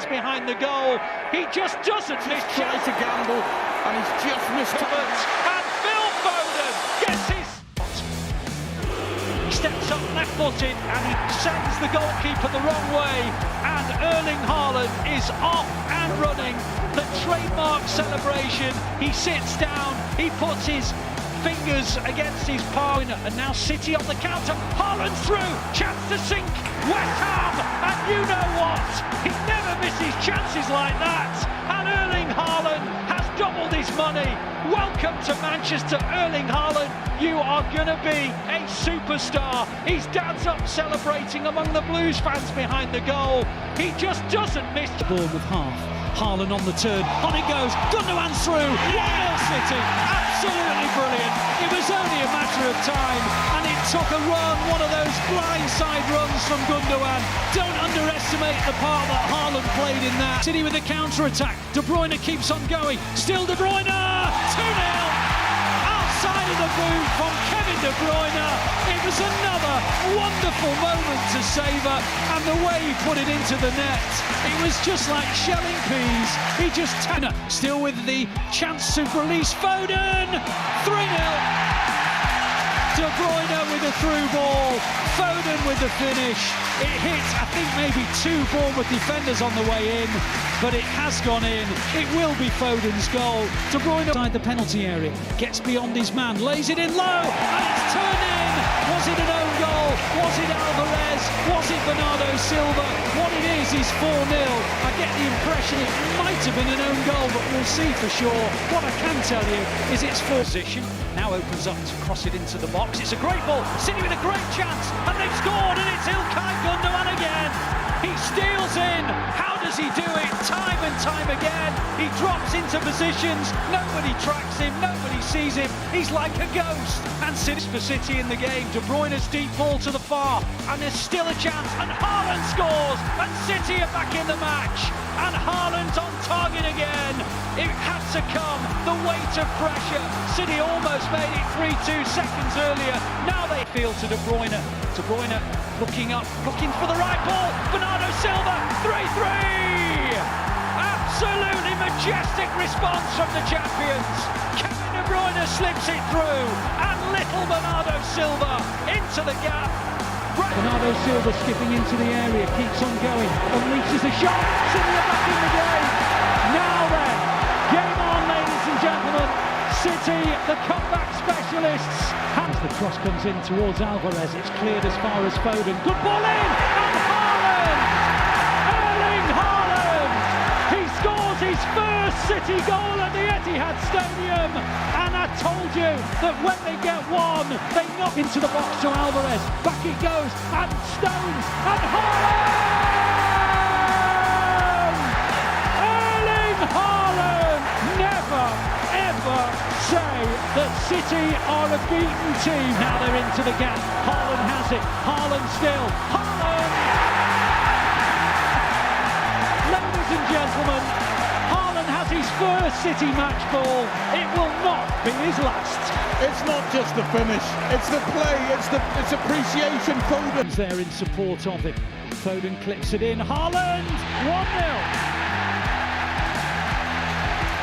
fans behind the goal. He just doesn't miss. Tries to gamble, and he's just missed it. And Phil Foden gets his shot. He steps up left-footed and he sends the goalkeeper the wrong way. And Erling Haaland is off and running. The trademark celebration. He sits down. He puts his fingers against his palm, and now City on the counter. Haaland through, chance to sink West Ham, and you know what? He never misses chances like that. And Erling Haaland has doubled his money. Welcome to Manchester, Erling Haaland. You are gonna be a superstar. His dad's up celebrating among the Blues fans behind the goal. He just doesn't miss. Ball with half. Haaland on the turn, on it goes, Gundogan through, 1-0 City, absolutely brilliant. It was only a matter of time, and it took a run, one of those blindside runs from Gundogan. Don't underestimate the part that Haaland played in that. City with a counter-attack, De Bruyne keeps on going, still De Bruyne, 2-0. Outside of the boot from Kevin De Bruyne. It was another wonderful moment to savour, and the way he put it into the net, it was just like shelling peas. He just still with the chance to release Foden. 3-0. De Bruyne with a through ball. Foden with the finish. It hit, I think, maybe 2 Bournemouth defenders on the way in, but it has gone in. It will be Foden's goal. De Bruyne inside the penalty area, gets beyond his man, lays it in low, and it's turned in. Was it an own goal? Was it Alvarez? Was it Bernardo Silva? What it is 4-0. I get the impression it might have been an own goal, but we'll see for sure. What I can tell you is it's full position. Now opens up to cross it into the box. It's a great ball. City with a great chance, and they've scored, and it's Ilkay Gundogan again. He steals in. How does he do it? Time and time again. He drops into positions. Nobody tracks him. Nobody sees him. He's like a ghost. And City for City in the game. De Bruyne's deep ball to the far, and there's still a chance. And Haaland scores, and City are back in the match. And Haaland's on target again. It had to come. The weight of pressure. City almost made it 3-2 seconds earlier. Now they feel to De Bruyne. De Bruyne looking up, looking for the right ball. Bernardo Silva, 3-3. Absolutely majestic response from the champions. Kevin De Bruyne slips it through, and little Bernardo Silva into the gap. Bernardo Silva skipping into the area, keeps on going, unleashes a shot. City are back in the game. Now then, game on, ladies and gentlemen. City, the comeback specialists. As the cross comes in towards Alvarez, it's cleared as far as Foden. Good ball in, and Haaland! Erling Haaland! He scores his first City goal at the Etihad Stadium. And I told you that when they get one, they knock into the box to Alvarez. Back it goes, and Stones, and Haaland! Erling Haaland! Never, ever say that City are a beaten team. Now they're into the gap. Haaland has it. Haaland still. Haaland! Ladies and gentlemen, Haaland has his first City match ball. It will not be his last. It's not just the finish, it's the play, it's appreciation. Foden's there in support of it. Foden clips it in. Haaland! 1-0.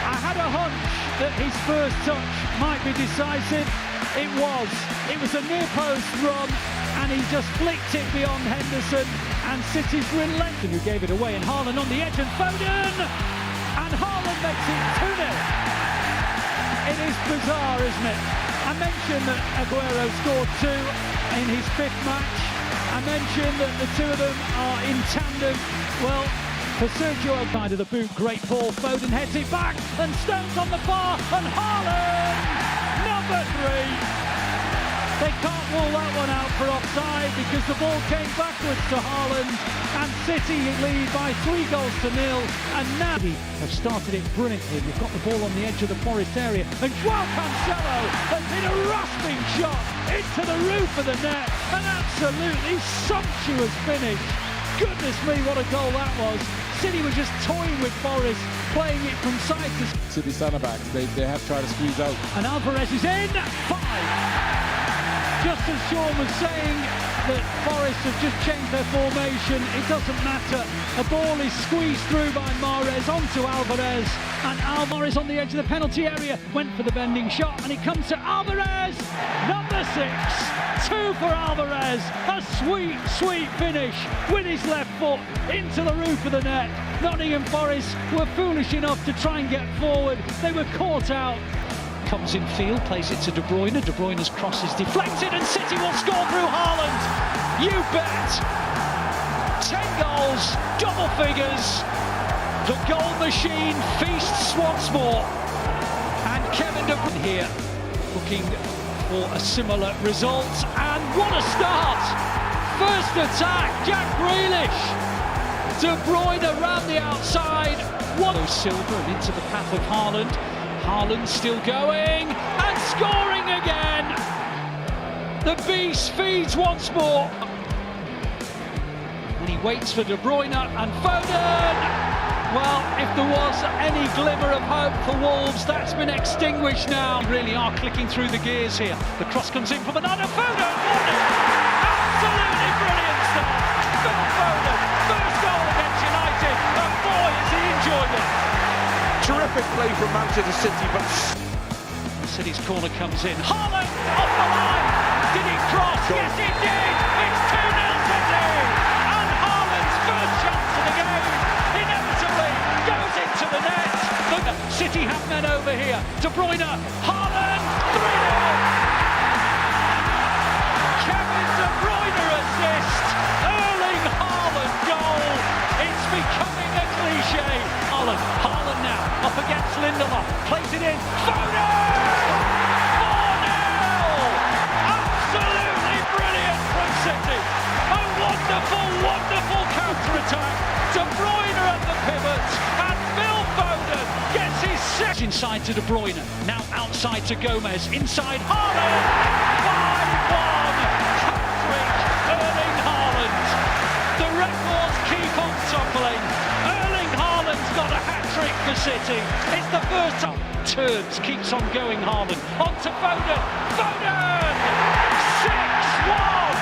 I had a hunch that his first touch might be decisive. It was. It was a near post run, and he just flicked it beyond Henderson, and City's relentless who gave it away, and Haaland on the edge, and Foden! And Haaland makes it 2-0. It is bizarre, isn't it? I mentioned that Aguero scored 2 in his 5th match. I mentioned that the two of them are in tandem. Well, for Sergio side of the boot, great ball. Foden heads it back, and Stones on the bar, and Haaland, number 3. They can't rule that one out for offside because the ball came backwards to Haaland, and City lead by 3-0. And now they have started it brilliantly. We've got the ball on the edge of the Forest area, and João Cancelo has hit a rasping shot into the roof of the net. An absolutely sumptuous finish. Goodness me, what a goal that was. City were just toying with Forest, playing it from side to side. City centre-backs, they have tried to squeeze out. And Alvarez is in. 5. Just as Sean was saying, that Forest have just changed their formation. It doesn't matter. A ball is squeezed through by Mahrez onto Alvarez, and Alvarez on the edge of the penalty area went for the bending shot, and it comes to Alvarez, number 6, 2 for Alvarez. A sweet, sweet finish with his left foot into the roof of the net. Nottingham Forest were foolish enough to try and get forward. They were caught out. Comes in field, plays it to De Bruyne. De Bruyne's cross is deflected, and City will score through Haaland. You bet. 10 goals, double figures. The goal machine feasts once more. And Kevin De Bruyne here, looking for a similar result. And what a start! First attack, Jack Grealish. De Bruyne around the outside. What? Silva and into the path of Haaland. Haaland still going and scoring again. The beast feeds once more. And he waits for De Bruyne and Foden. Well, if there was any glimmer of hope for Wolves, that's been extinguished now. Really are clicking through the gears here. The cross comes in from another Foden. Absolutely brilliant stuff. Phil Foden, first goal against United. And boy, has he enjoyed it. Terrific play from Manchester City, but City's corner comes in. Haaland off the line. Did he cross? Goal. Yes, he did. It's 2-0 City. And Haaland's first chance of the game inevitably goes into the net. City have men over here. De Bruyne, Haaland, 3-0. Kevin De Bruyne assist. Erling Haaland goal. It's becoming a cliche. Haaland now up against Lindelof, plays it in. Foden! 4-0! Absolutely brilliant from City. A wonderful, wonderful counter-attack. De Bruyne at the pivot, and Phil Foden gets his second. Inside to De Bruyne, now outside to Gomez, inside Haaland. 5-1. Hat-trick, Erling Haaland. The records keep on toppling. Erling Haaland's got a hat-trick for City. It's the first time. Turns, keeps on going, Haaland. On to Foden. Foden! 6-1!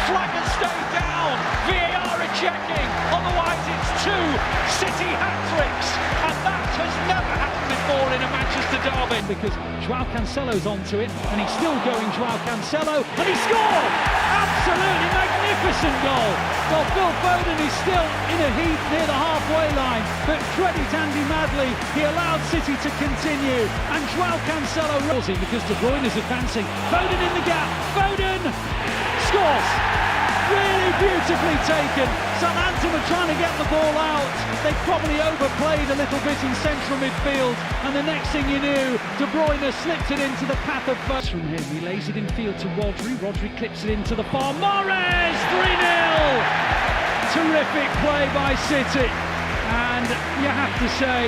Flag has stayed down. VAR are checking. Otherwise it's 2 City hat-tricks. And that has never happened before in a Manchester derby. Because Joao Cancelo's onto it, and he's still going, Joao Cancelo, and he scored! Absolutely magnificent goal. Well, Phil Foden is still in a heat near the halfway line, but credit Andy Madley, he allowed City to continue, and Joao Cancelo rolls in because De Bruyne is advancing. Foden in the gap, Foden scores. Really beautifully taken. Southampton were trying to get the ball out. They probably overplayed a little bit in central midfield, and the next thing you knew, De Bruyne slipped it into the path of Foden. From him, he lays it in field to Rodri. Rodri clips it into the far. Mahrez, 3-0. Terrific play by City, and you have to say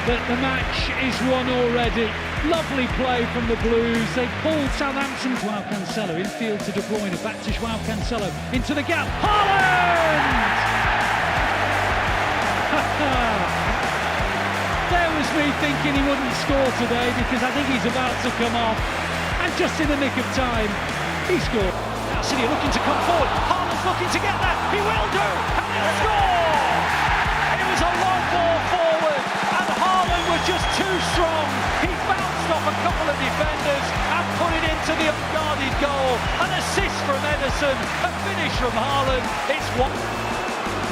that the match is won already. Lovely play from the Blues. They pulled Southampton. Joao Cancelo in field to De Bruyne. Back to Joao Cancelo into the gap. Haaland! There was me thinking he wouldn't score today because I think he's about to come off. And just in the nick of time, he scored. Now City looking to come forward. Haaland's looking to get there. He will do. And he'll score! It was a long ball forward, and Haaland was just too strong. He bounced off a couple of defenders and put it into the unguarded goal. An assist from Ederson, a finish from Haaland. It's one.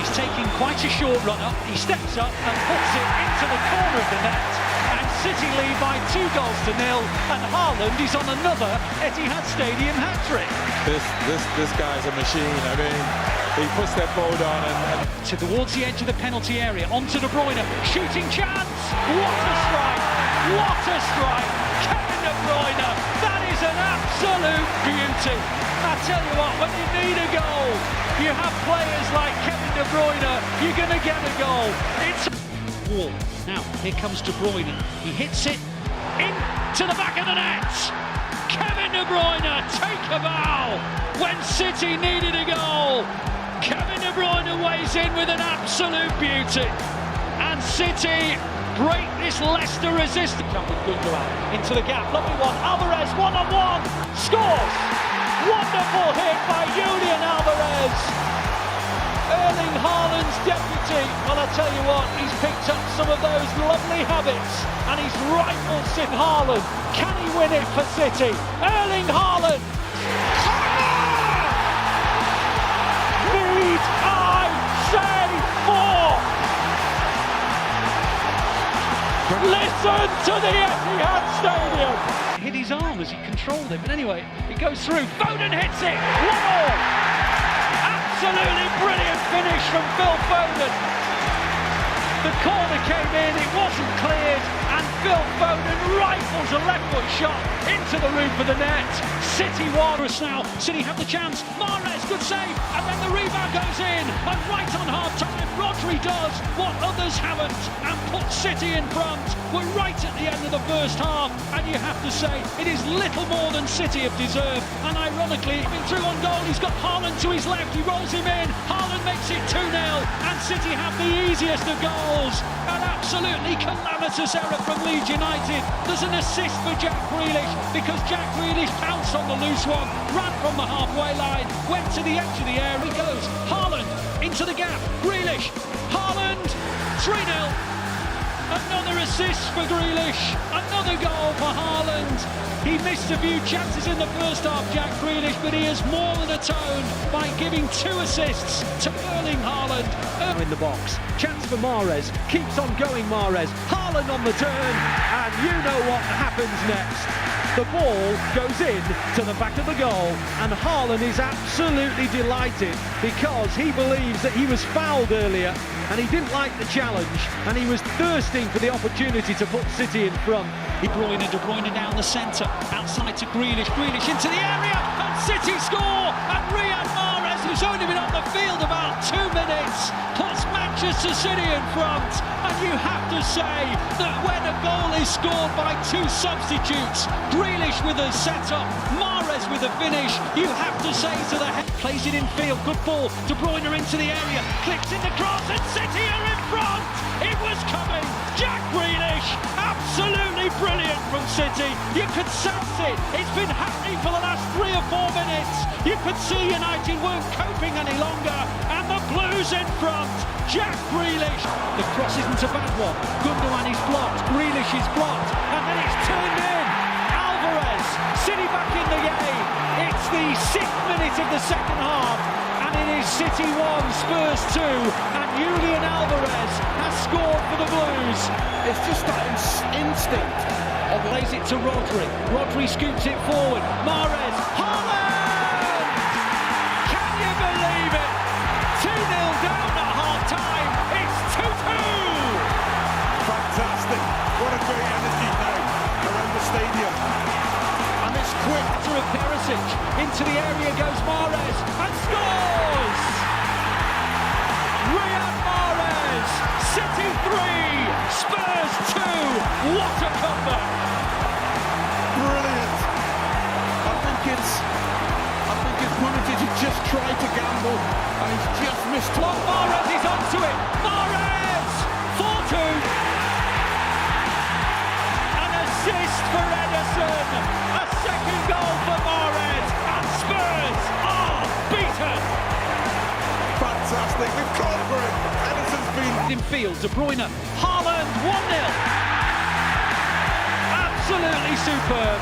He's taking quite a short run up. He steps up and puts it into the corner of the net. And City lead by 2-0. And Haaland is on another Etihad Stadium hat-trick. This guy's a machine. I mean, he puts that ball down and towards the edge of the penalty area, onto De Bruyne, shooting chance. What a strike! What a strike! Kevin De Bruyne, that is an absolute beauty. I tell you what, when you need a goal, you have players like Kevin De Bruyne, you're going to get a goal. It's wall. Now, here comes De Bruyne. He hits it into the back of the net. Kevin De Bruyne, take a bow when City needed a goal. Kevin De Bruyne weighs in with an absolute beauty. And City break this Leicester resistance. Jump with Gundogan into the gap. Lovely one. Alvarez, one-on-one. Scores. Wonderful hit by Julian Alvarez. Erling Haaland's deputy. Well, I tell you what, he's picked up some of those lovely habits and he's rifled Sid Haaland. Can he win it for City? Erling Haaland. Need I say more? Listen to the Etihad Stadium. Hit his arm as he controlled it, but anyway, it goes through. Foden hits it. 1-1. Absolutely brilliant finish from Phil Foden. The corner came in, it wasn't cleared, and Phil Foden rifles a left foot shot into the roof of the net. City won. Now, City have the chance. Mahrez, good save, and then the rebound goes in. And right on half time, Rodri does what others haven't and puts City in front. We're right at the end of the first half, and you have to say it is little more than City have deserved. And ironically, coming through on goal, he's got Haaland to his left. He rolls him in. Haaland makes it 2-0, and City have the easiest of goals. An absolutely calamitous error from Leeds United. There's an assist for Jack Grealish because Jack Grealish pounced on the loose one, ran from the halfway line, went to the edge of the area. He goes. Haaland into the gap. Grealish. Haaland. 3-0. Another assist for Grealish. Another goal for Haaland. He missed a few chances in the first half, Jack Grealish, but he has more than atoned by giving 2 assists to Erling Haaland. In the box. Chance for Mahrez. Keeps on going, Mahrez. Haaland on the turn, and you know what happens next. The ball goes in to the back of the goal, and Haaland is absolutely delighted because he believes that he was fouled earlier and he didn't like the challenge and he was thirsting for the opportunity to put City in front. De Bruyne down the centre, outside to Grealish into the area, and City score, and Riyad Mahrez, who's only been on the field about 2 minutes, puts Manchester City in front. And you have to say that when a goal is scored by 2 substitutes, Grealish with a set-up, Mahrez with a finish, you have to say to the head, plays it in field, good ball, De Bruyne into the area, clicks in the cross, and City are in front. It was coming. Jack Grealish, absolutely brilliant from City. You could sense it. It's been happening for the last 3 or 4 minutes. You could see United weren't coping any longer, and the Blues in front. Jack Grealish. The cross isn't a bad one. Gundogan is blocked. Grealish is blocked, and then it's turned in. Alvarez, City back in the game. It's the 6th minute of the second half, and it is City 1, Spurs 2, and Julian Alvarez has scored for the Blues. It's just that instinct. Plays it to Rodri. Rodri scoops it forward. Mahrez. Haaland! Can you believe it? 2-0 down at half-time. It's 2-2. Fantastic. What a great energy now around the stadium. And it's quick. To Perisic. Into the area goes Mahrez and scores! Riyad Mahrez. City 3. Spurs 2. What a comeback. Brilliant. I think it's Pulisic to just try to gamble and he's just missed. Mahrez is onto it. Mahrez 4-2. An assist for Ederson. A second goal for Mahrez, and Spurs are beaten. Fantastic. They've called for it. Ederson's been In field, De Bruyne, Haaland 1-0. Absolutely superb.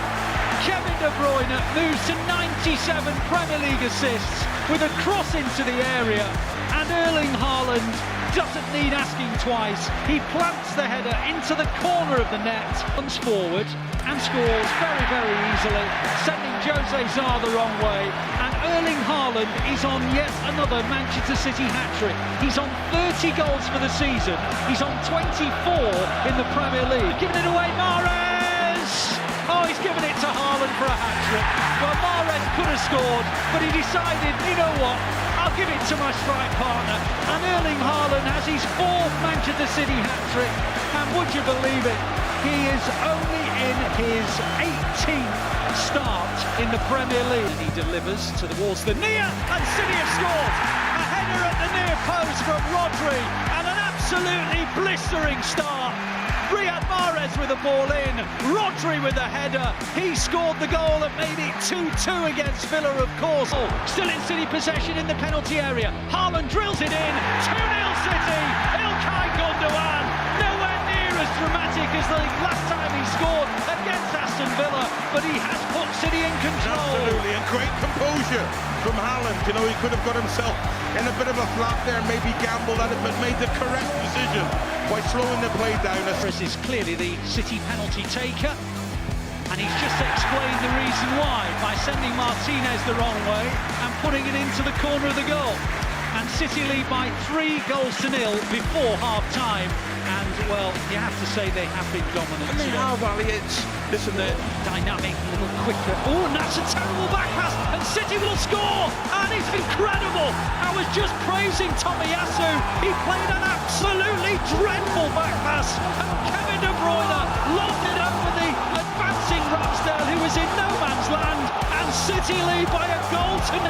Kevin De Bruyne moves to 97 Premier League assists with a cross into the area, and Erling Haaland doesn't need asking twice. He plants the header into the corner of the net, runs forward and scores very, very easily, sending Jose Zá the wrong way. And Erling Haaland is on yet another Manchester City hat-trick. He's on 30 goals for the season. He's on 24 in the Premier League. Giving it away, Mahrez! Oh, he's given it to Haaland for a hat-trick. Well, Mahrez could have scored, but he decided, you know what, I'll give it to my strike partner. And Erling Haaland has his 4th Manchester City hat-trick. And would you believe it, he is only in his 18th start in the Premier League. And he delivers towards the near, and City have scored. A header at the near post from Rodri, and an absolutely blistering start Riyad Mahrez with the ball in. Rodri with the header. He scored the goal that made it 2-2 against Villa, of course. Still in City possession in the penalty area. Haaland drills it in. 2-0 City. İlkay Gundogan. Nowhere near as dramatic as the last time he scored against Aston Villa, but he has put City in control. Absolutely, and great composure from Haaland. You know, he could have got himself in a bit of a flap there, maybe gambled at it, but made the correct decision by slowing the play down. Alvarez is clearly the City penalty taker, and he's just explained the reason why by sending Martinez the wrong way and putting it into the corner of the goal. And City lead by 3 goals to 0 before half-time. And, well, you have to say they have been dominant. And they have, Ali. Listen, they're dynamic, a little quicker. Oh, and that's a terrible back pass, and City will score, and it's incredible. I was just praising Tomiyasu. He played an absolutely dreadful back pass, and Kevin De Bruyne lobbed it over the advancing Ramsdale, who was in no man's land, and City lead by a goal to 0.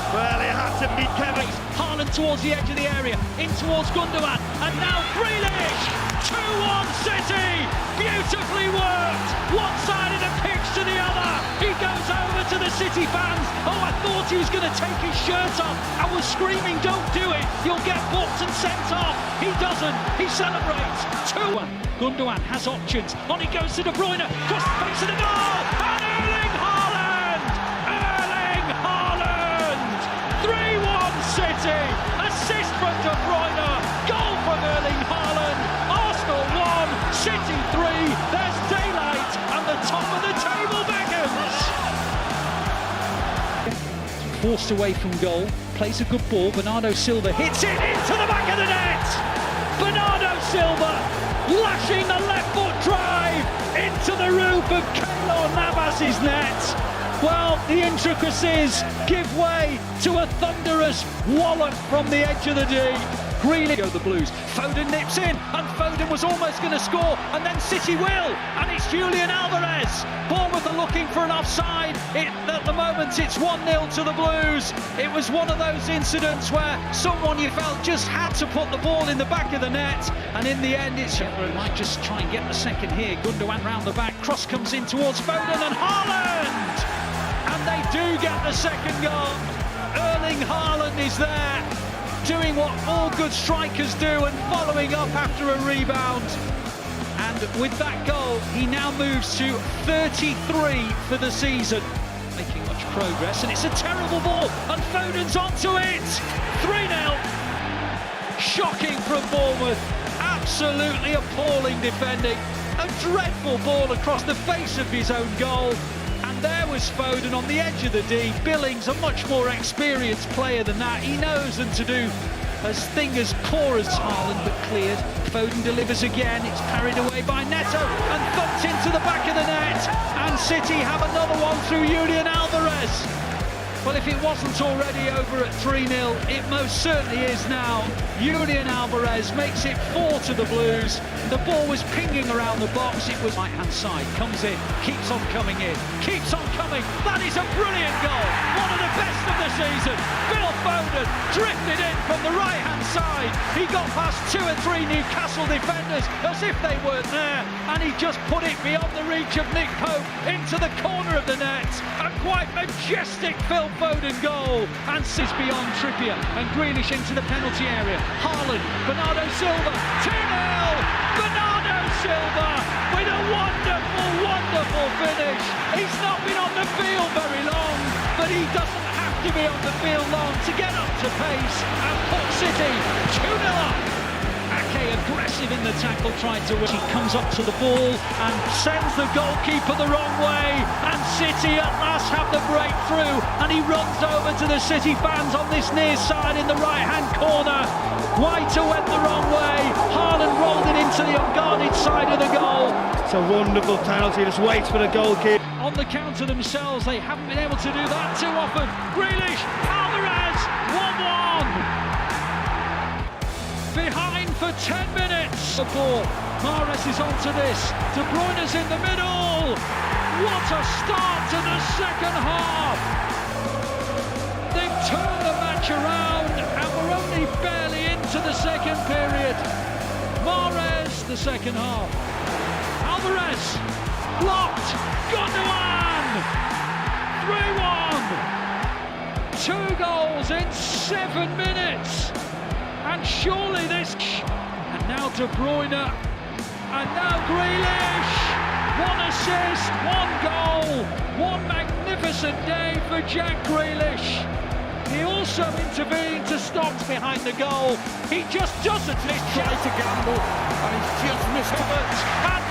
Well, it had to be Kevin. Haaland towards the edge of the area, in towards Gundogan, and now Grealish! 2-1 City! Beautifully worked! One side of the pitch to the other! He goes over to the City fans. Oh, I thought he was going to take his shirt off. I was screaming, don't do it! You'll get booked and sent off! He doesn't! He celebrates! 2-1. Gundogan has options. On he goes to De Bruyne, cross the face of the goal! And Erling Haaland! Erling Haaland! 3-1 City! Assist from De Bruyne! Goal from Erling Haaland! Arsenal 1, City 3. There's daylight, and the top of the table beckons. Forced away from goal, plays a good ball. Bernardo Silva hits it into the back of the net. Bernardo Silva lashing the left foot drive into the roof of Keylor Navas's net. Well, the intricacies give way to a thunderous wallop from the edge of the D. Grealish go the Blues. Foden nips in, and Foden was almost going to score, and then City will, and it's Julian Alvarez. Bournemouth are looking for an offside. At the moment, it's 1-0 to the Blues. It was one of those incidents where someone you felt just had to put the ball in the back of the net, and in the end, it's might just try and get the second here. Gundogan round the back, cross comes in towards Foden and Haaland, and they do get the second goal. Erling Haaland is there, doing what all good strikers do and following up after a rebound. And with that goal, he now moves to 33 for the season. Making much progress, and it's a terrible ball, and Foden's onto it. 3-0. Shocking from Bournemouth. Absolutely appalling defending. A dreadful ball across the face of his own goal. And there was Foden on the edge of the D. Billings, a much more experienced player than that. He knows and to do as thing as core as Haaland, but cleared. Foden delivers again. It's parried away by Neto and thumped into the back of the net. And City have another one through Julian Alvarez. Well, if it wasn't already over at 3-0, it most certainly is now. Julian Alvarez makes it 4 to the Blues. The ball was pinging around the box. It was right-hand side, comes in, keeps on coming in, keeps on coming. That is a brilliant goal. One of the best of the season. Phil Foden drifted in from the right-hand side. He got past 2 or 3 Newcastle defenders as if they weren't there, and he just put it beyond the reach of Nick Pope into the corner of the net. A quite majestic Phil Foden goal, and sits beyond Trippier and Grealish into the penalty area. Haaland, Bernardo Silva, 2-0! Bernardo Silva with a wonderful, wonderful finish. He's not been on the field very long, but he doesn't have to be on the field long to get up to pace and put City 2-0 up. Ake aggressive in the tackle, tried to win. He comes up to the ball and sends the goalkeeper the wrong way, and City at last have the breakthrough, and he runs over to the City fans on this near side in the right-hand corner. Whiter went the wrong way. Haaland rolled it into the unguarded side of the goal. It's a wonderful penalty, just waits for the goalkeeper. On the counter themselves, they haven't been able to do that too often. Grealish, Alvarez, 1-1. Behind for 10 minutes. The ball. Mahrez is onto this. De Bruyne's in the middle. What a start to the second half. They've turned the match around, and we're only barely into the second period. Mahrez the second half. Alvarez, blocked, Gundogan, 3-1. 2 goals in 7 minutes. And surely this... And now De Bruyne, and now Grealish. 1 assist, 1 goal, 1 magnificent day for Jack Grealish. He also intervened to stop behind the goal. He just doesn't. He's tried to gamble and he's just missed it. And